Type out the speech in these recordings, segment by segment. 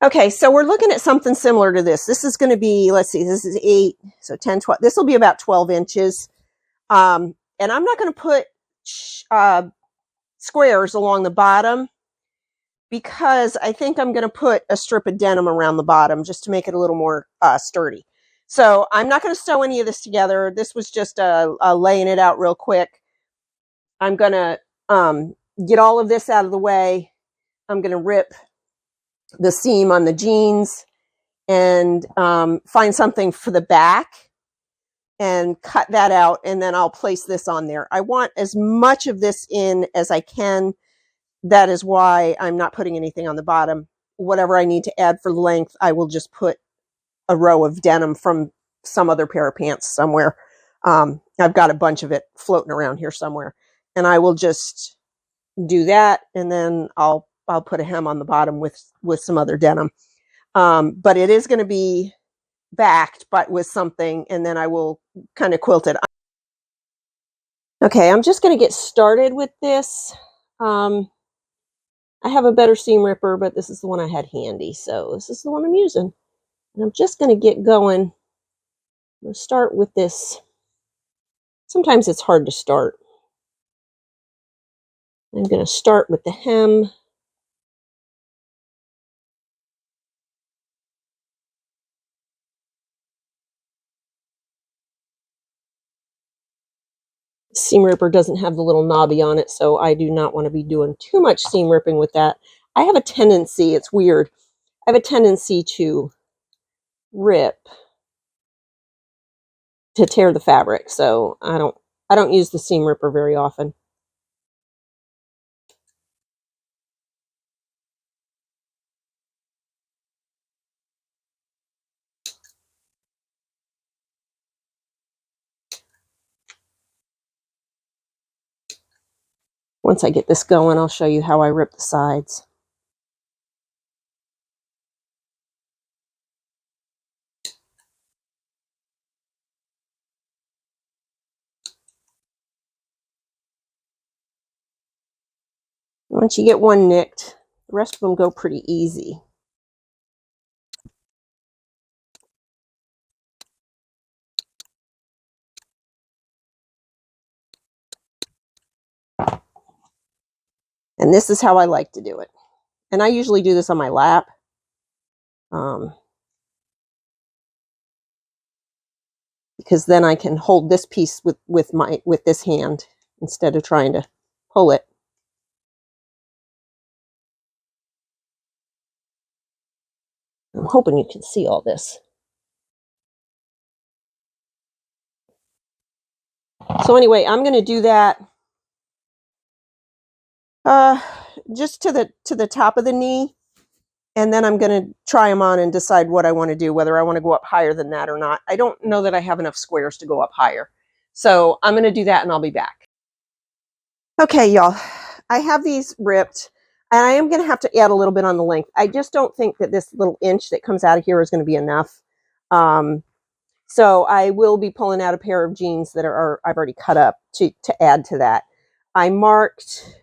Okay, so we're looking at something similar to this. This is going to be, let's see, this is 8, so 10, 12. This will be about 12 inches. And I'm not going to put squares along the bottom because I think I'm going to put a strip of denim around the bottom just to make it a little more sturdy. So I'm not going to sew any of this together. This was just laying it out real quick. I'm going to get all of this out of the way. I'm going to rip the seam on the jeans and find something for the back and cut that out, and then I'll place this on there. I want as much of this in as I can. That is why I'm not putting anything on the bottom. Whatever I need to add for length, I will just put a row of denim from some other pair of pants somewhere. I've got a bunch of it floating around here somewhere, and I will just do that, and then I'll put a hem on the bottom with some other denim. But it is going to be backed but with something, and then I will kind of quilt it. Okay, I'm just going to get started with this. I have a better seam ripper, but this is the one I had handy, so this is the one I'm using. And I'm just going to get going. I'm going to start with this. Sometimes it's hard to start. I'm going to start with the hem. Seam ripper doesn't have the little knobby on it, so I do not want to be doing too much seam ripping with that. I have a tendency, it's weird, I have a tendency to rip to tear the fabric, so I don't use the seam ripper very often. Once I get this going, I'll show you how I rip the sides. Once you get one nicked, the rest of them go pretty easy. And this is how I like to do it. And I usually do this on my lap. Because then I can hold this piece with this hand instead of trying to pull it. I'm hoping you can see all this. So anyway, I'm going to do that just to the top of the knee, and then I'm going to try them on and decide what I want to do, whether I want to go up higher than that or not. I don't know that I have enough squares to go up higher. So I'm going to do that, and I'll be back. Okay, y'all, I have these ripped, and I am going to have to add a little bit on the length. I just don't think that this little inch that comes out of here is going to be enough. So I will be pulling out a pair of jeans that I've already cut up to add to that. I marked,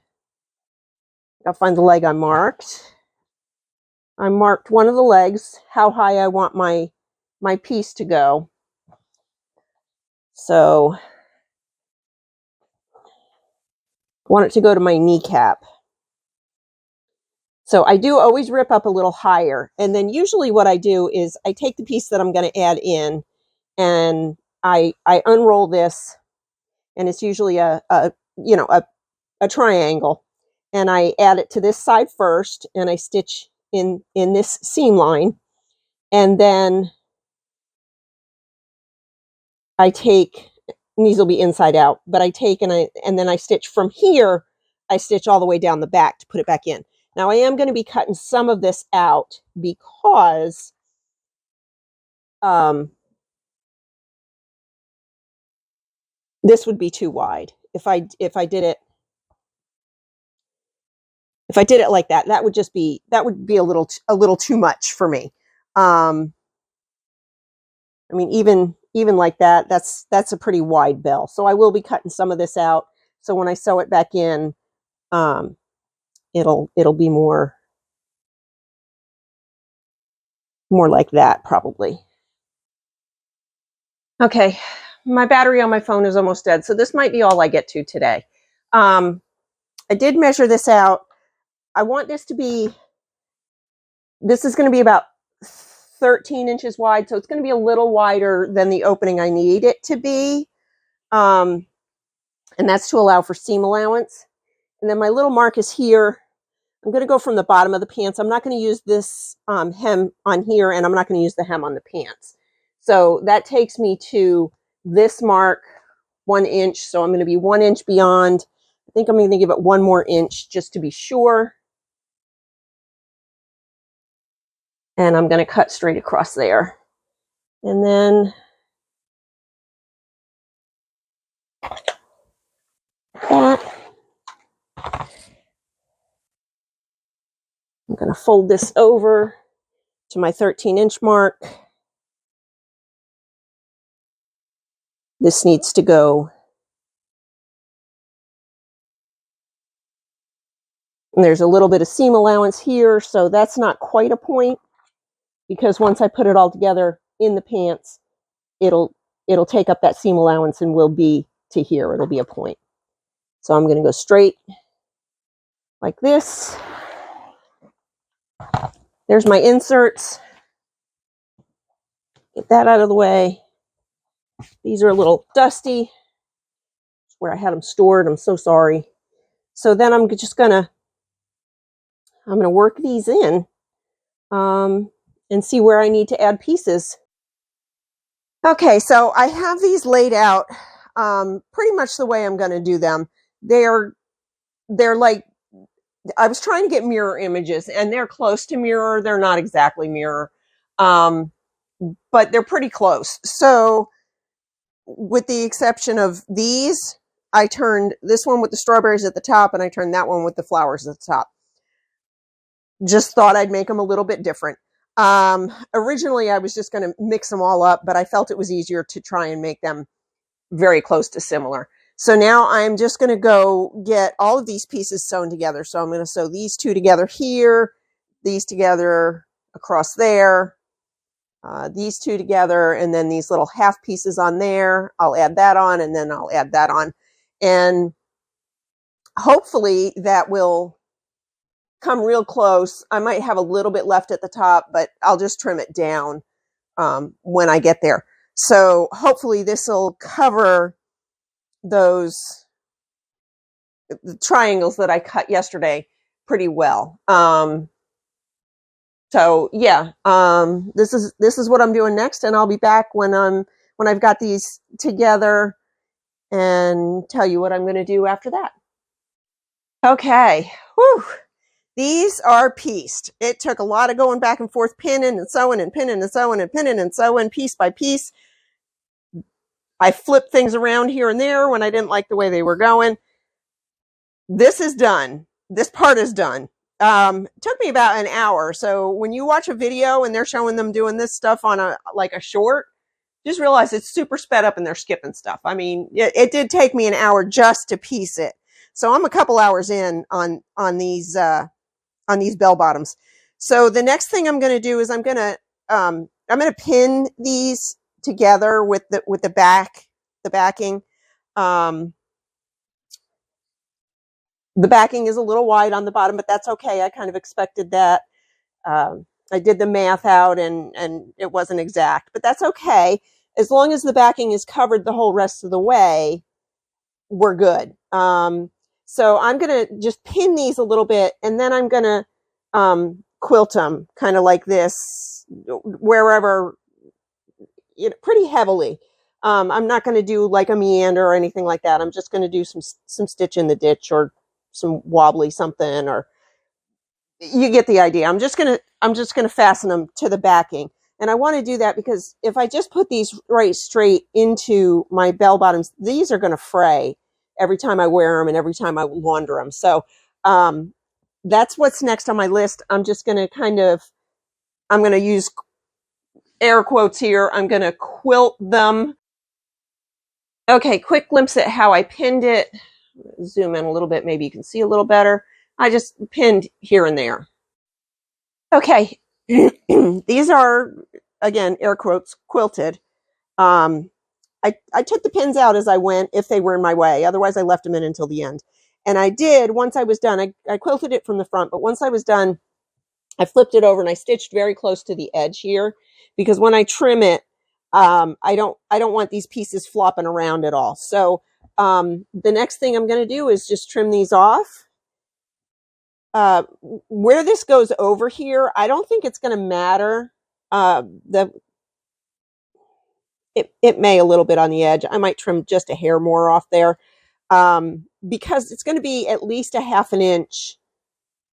I'll find the leg I marked. I marked one of the legs, how high I want my piece to go. So I want it to go to my kneecap. So I do always rip up a little higher. And then usually what I do is I take the piece that I'm going to add in, and I unroll this, and it's usually a triangle, and I add it to this side first, and I stitch in this seam line, and then I take, and these will be inside out, but I take and then I stitch from here. I stitch all the way down the back to put it back in. Now I am going to be cutting some of this out because this would be too wide. If I did it like that, that would be a little too much for me. I mean, even like that, that's a pretty wide bell. So I will be cutting some of this out. So when I sew it back in, it'll be more More like that, probably. Okay, my battery on my phone is almost dead, so this might be all I get to today. I did measure this out. I want this to be, this is going to be about 13 inches wide, so it's going to be a little wider than the opening I need it to be. And that's to allow for seam allowance. And then my little mark is here. I'm going to go from the bottom of the pants. I'm not going to use this hem on here, and I'm not going to use the hem on the pants. So that takes me to this mark, 1 inch. So I'm going to be 1 inch beyond. I think I'm going to give it 1 more inch just to be sure. And I'm going to cut straight across there. And then that. I'm going to fold this over to my 13-inch mark. This needs to go. And there's a little bit of seam allowance here, so that's not quite a point, because once I put it all together in the pants, it'll take up that seam allowance and will be to here. It'll be a point. So I'm going to go straight like this. There's my inserts. Get that out of the way. These are a little dusty. It's where I had them stored. I'm so sorry. So then I'm just gonna work these in and see where I need to add pieces. Okay, so I have these laid out pretty much the way I'm going to do them. They're like, I was trying to get mirror images, and they're close to mirror. They're not exactly mirror, but they're pretty close. So with the exception of these, I turned this one with the strawberries at the top, and I turned that one with the flowers at the top. Just thought I'd make them a little bit different. Originally, I was just going to mix them all up, but I felt it was easier to try and make them very close to similar. So now I'm just going to go get all of these pieces sewn together. So I'm going to sew these two together here, these together across there, these two together, and then these little half pieces on there. I'll add that on, and then I'll add that on. And hopefully that will come real close. I might have a little bit left at the top, but I'll just trim it down when I get there. So hopefully this will cover those triangles that I cut yesterday pretty well. So yeah, this is what I'm doing next, and I'll be back when I've got these together and tell you what I'm going to do after that. Okay. Whew. These are pieced. It took a lot of going back and forth, pinning and sewing and pinning and sewing and pinning and sewing piece by piece. I flipped things around here and there when I didn't like the way they were going. This is done. This part is done. It took me about an hour. So when you watch a video and they're showing them doing this stuff on a short, just realize it's super sped up and they're skipping stuff. I mean, it did take me an hour just to piece it. So I'm a couple hours in on these bell bottoms. So the next thing I'm going to do is I'm going to pin these together with the backing. The backing is a little wide on the bottom, but that's okay. I kind of expected that. I did the math out and it wasn't exact, but that's okay. As long as the backing is covered the whole rest of the way, we're good. So I'm going to just pin these a little bit, and then I'm going to quilt them kind of like this, wherever, pretty heavily. I'm not going to do like a meander or anything like that. I'm just going to do some stitch in the ditch or some wobbly something, or you get the idea. I'm just going to fasten them to the backing. And I want to do that because if I just put these right straight into my bell bottoms, these are going to fray every time I wear them and every time I launder them. So that's what's next on my list. I'm just going to I'm going to use air quotes here. I'm going to quilt them. Okay, quick glimpse at how I pinned it. Zoom in a little bit. Maybe you can see a little better. I just pinned here and there. Okay, These are, again, air quotes, quilted. I took the pins out as I went if they were in my way. Otherwise, I left them in until the end. And I did, once I was done, I quilted it from the front, but once I was done, I flipped it over and I stitched very close to the edge here, because when I trim it, I don't want these pieces flopping around at all. So the next thing I'm going to do is just trim these off. Where this goes over here, I don't think it's going to matter. It may a little bit on the edge. I might trim just a hair more off there, because it's going to be at least a 1/2 inch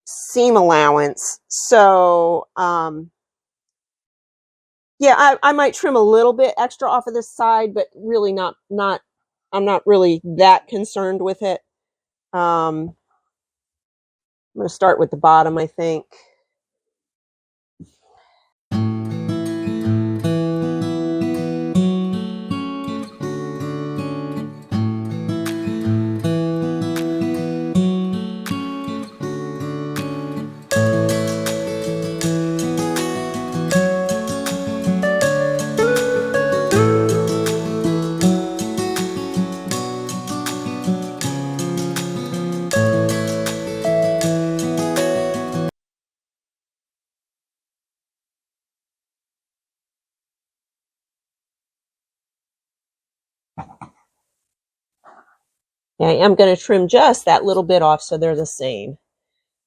seam allowance. So yeah, I might trim a little bit extra off of this side, but really not I'm not really that concerned with it. I'm going to start with the bottom, I think. Yeah, I'm going to trim just that little bit off so they're the same.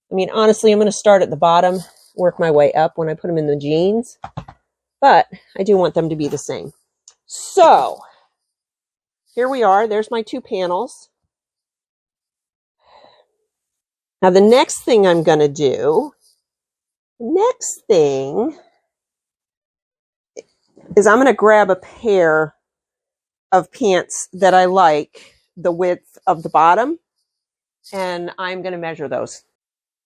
I mean, honestly, I'm going to start at the bottom, work my way up when I put them in the jeans, but I do want them to be the same. So here we are. There's my 2 panels. Now the next thing I'm going to do, is I'm going to grab a pair of pants that I like the width of the bottom, and I'm going to measure those.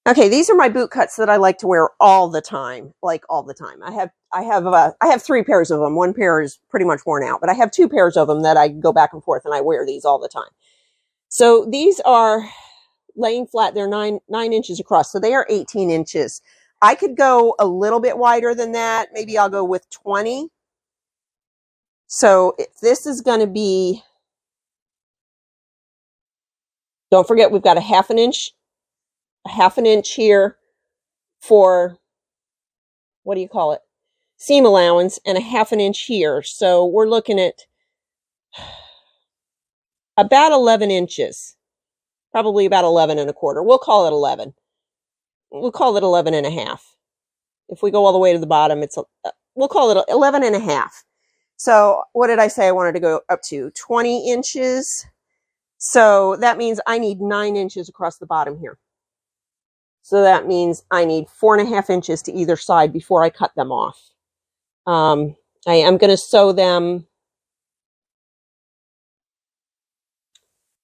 Okay, these are my boot cuts that I like to wear all the time, like all the time. I have 3 pairs of them. 1 pair is pretty much worn out, but I have 2 pairs of them that I go back and forth, and I wear these all the time. So these are laying flat. They're 9 inches across, so they are 18 inches. I could go a little bit wider than that. Maybe I'll go with 20. So if this is going to be, don't forget, we've got a 1/2 inch here for, what do you call it? Seam allowance, and a 1/2 inch here. So we're looking at about 11 inches, probably about 11 1/4. We'll call it 11. We'll call it 11 1/2. If we go all the way to the bottom, we'll call it 11 1/2. So what did I say I wanted to go up to? 20 inches. So that means I need 9 inches across the bottom here. So that means I need 4 1/2 inches to either side before I cut them off. I am going to sew them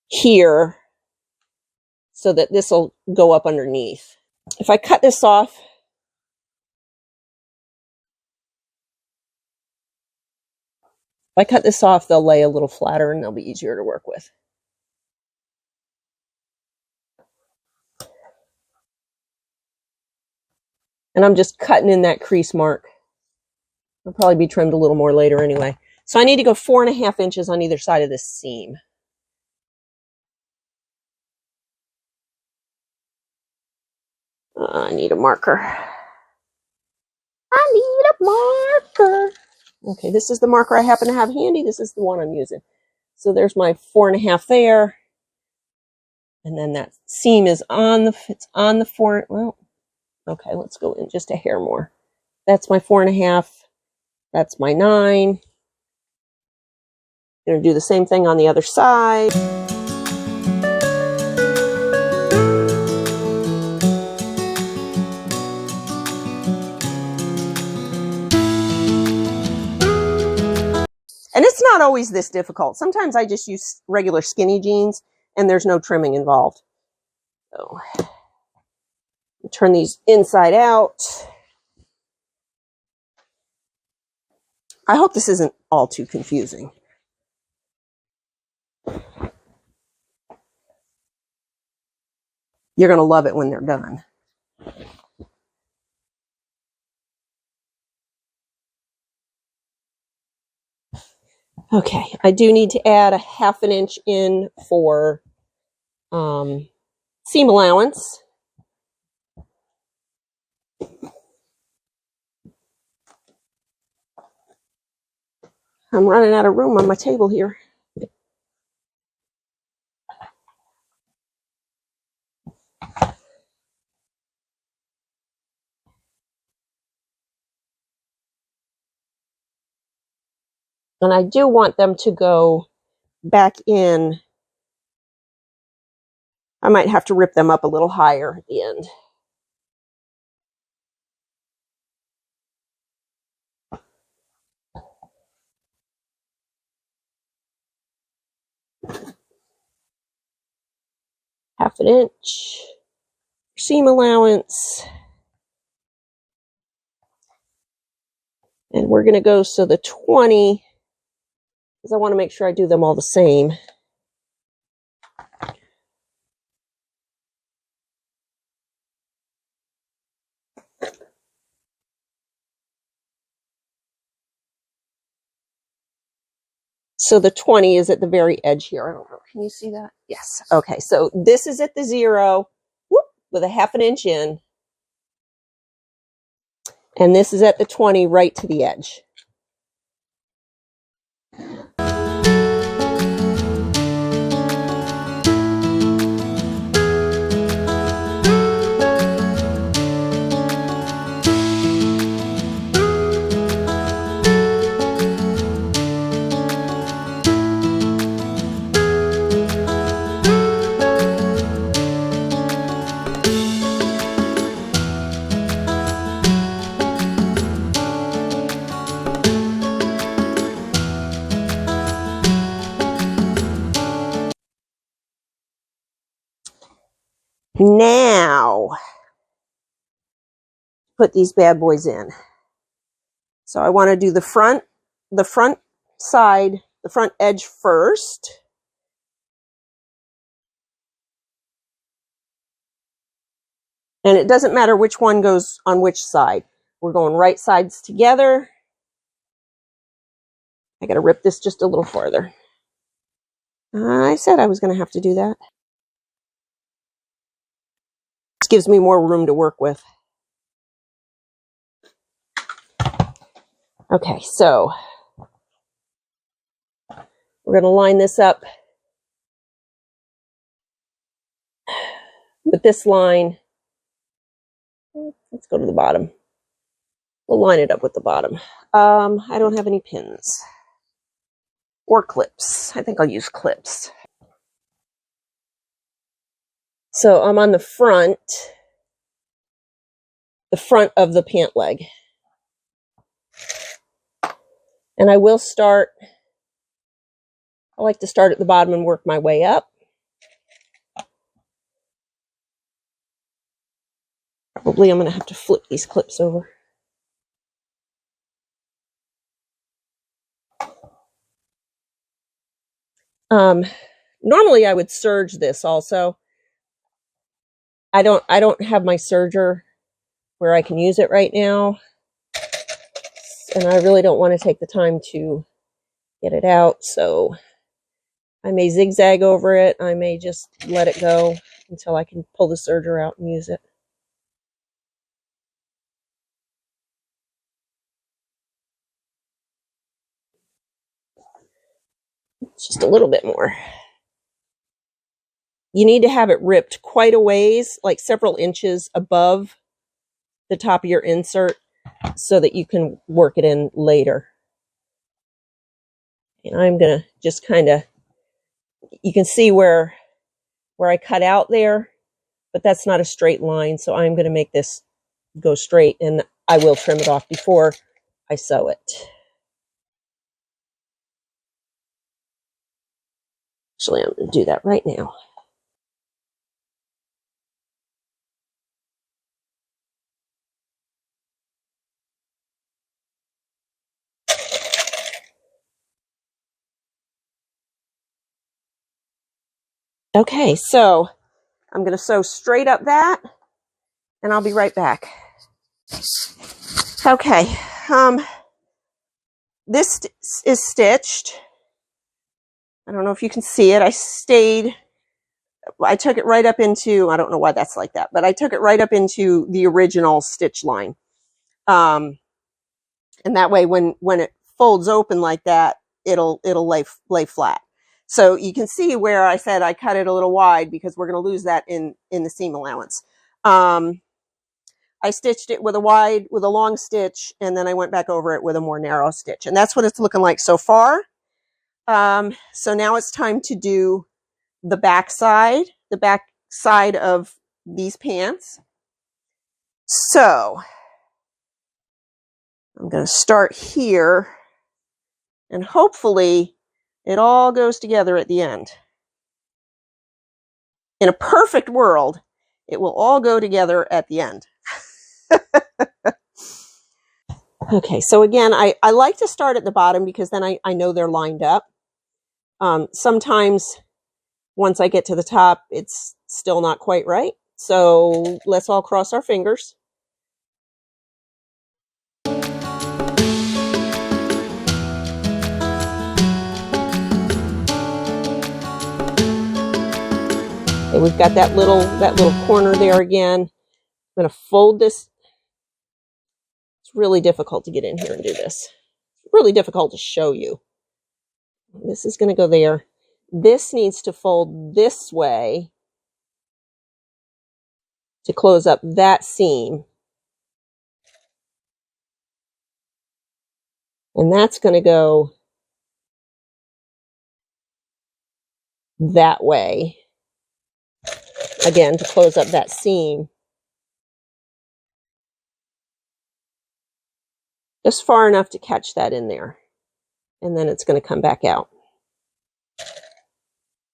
here so that this will go up underneath. If I cut this off, they'll lay a little flatter and they'll be easier to work with. And I'm just cutting in that crease mark. It'll probably be trimmed a little more later anyway. So I need to go 4 1/2 inches on either side of this seam. I need a marker. Okay, this is the marker I happen to have handy. This is the one I'm using. So there's my 4 1/2 there. And then that seam is it's on the 4. Well, okay, let's go in just a hair more. That's my 4 1/2. That's my 9. Going to do the same thing on the other side. And it's not always this difficult. Sometimes I just use regular skinny jeans and there's no trimming involved. So turn these inside out. I hope this isn't all too confusing. You're going to love it when they're done. Okay, I do need to add a 1/2 inch in for seam allowance. I'm running out of room on my table here. And I do want them to go back in. I might have to rip them up a little higher at the end. Half an inch seam allowance. And we're going to go so the 20, because I want to make sure I do them all the same. So the 20 is at the very edge here. I don't know. Can you see that? Yes. Okay. So this is at the 0, whoop, with a 1/2 inch in. And this is at the 20 right to the edge. Now, put these bad boys in. So I want to do the front side, the front edge first. And it doesn't matter which one goes on which side. We're going right sides together. I got to rip this just a little farther. I said I was going to have to do that. This gives me more room to work with. Okay, so we're going to line this up with this line. Let's go to the bottom. We'll line it up with the bottom. I don't have any pins or clips. I think I'll use clips. So I'm on the front of the pant leg. And I will start, I like to start at the bottom and work my way up. Probably I'm going to have to flip these clips over. Normally I would serge this also. I don't have my serger where I can use it right now. And I really don't want to take the time to get it out. So I may zigzag over it. I may just let it go until I can pull the serger out and use it. Just a little bit more. You need to have it ripped quite a ways, like several inches above the top of your insert, so that you can work it in later. And I'm going to just kind of, you can see where I cut out there, but that's not a straight line. So I'm going to make this go straight, and I will trim it off before I sew it. Actually, I'm going to do that right now. Okay, so I'm going to sew straight up that, and I'll be right back. Okay, this is stitched. I don't know if you can see it. I took it right up into, I don't know why that's like that, but I took it right up into the original stitch line. And that way when it folds open like that, it'll lay flat. So you can see where I said I cut it a little wide because we're going to lose that in the seam allowance. I stitched it with a long stitch, and then I went back over it with a more narrow stitch. And that's what it's looking like so far. So now it's time to do the back side of these pants. So I'm going to start here, and hopefully it all goes together at the end. In a perfect world, it will all go together at the end. Okay, so again, I like to start at the bottom because then I know they're lined up. Sometimes once I get to the top, it's still not quite right. So let's all cross our fingers. Okay, we've got that little corner there again. I'm going to fold this. It's really difficult to get in here and do this. It's really difficult to show you. This is going to go there. This needs to fold this way to close up that seam. And that's going to go that way, again, to close up that seam. Just far enough to catch that in there. And then it's going to come back out.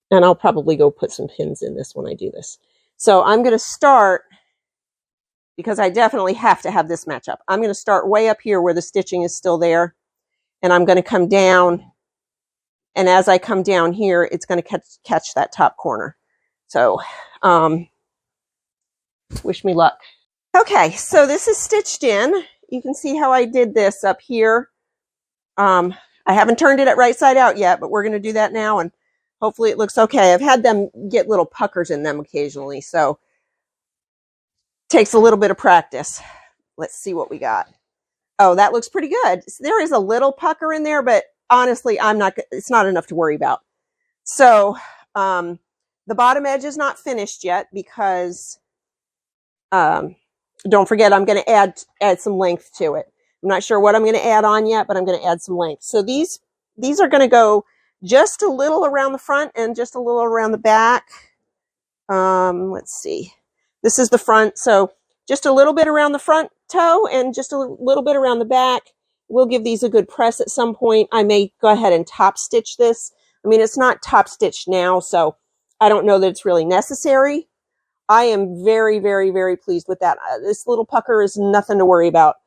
And I'll probably go put some pins in this when I do this. So I'm going to start, because I definitely have to have this match up. I'm going to start way up here where the stitching is still there. And I'm going to come down. And as I come down here, it's going to catch that top corner. So wish me luck. Okay, so this is stitched in. You can see how I did this up here. I haven't turned it at right side out yet, but we're going to do that now, and hopefully it looks okay. I've had them get little puckers in them occasionally, so it takes a little bit of practice. Let's see what we got. Oh, that looks pretty good. There is a little pucker in there, but honestly, it's not enough to worry about. So the bottom edge is not finished yet because don't forget, I'm going to add some length to it. I'm not sure what I'm going to add on yet, but I'm going to add some length. So these are going to go just a little around the front and just a little around the back. Let's see. This is the front, so just a little bit around the front toe and just a little bit around the back. We'll give these a good press at some point. I may go ahead and top stitch this. I mean, it's not top stitched now, so I don't know that it's really necessary. I am very, very, very pleased with that. This little pucker is nothing to worry about.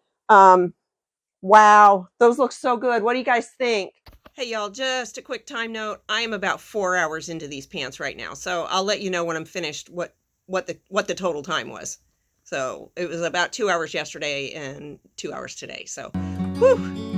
Wow, those look so good. What do you guys think? Hey, y'all, just a quick time note. I am about 4 hours into these pants right now, so I'll let you know when I'm finished what the total time was. So it was about 2 hours yesterday and 2 hours today. So, whew.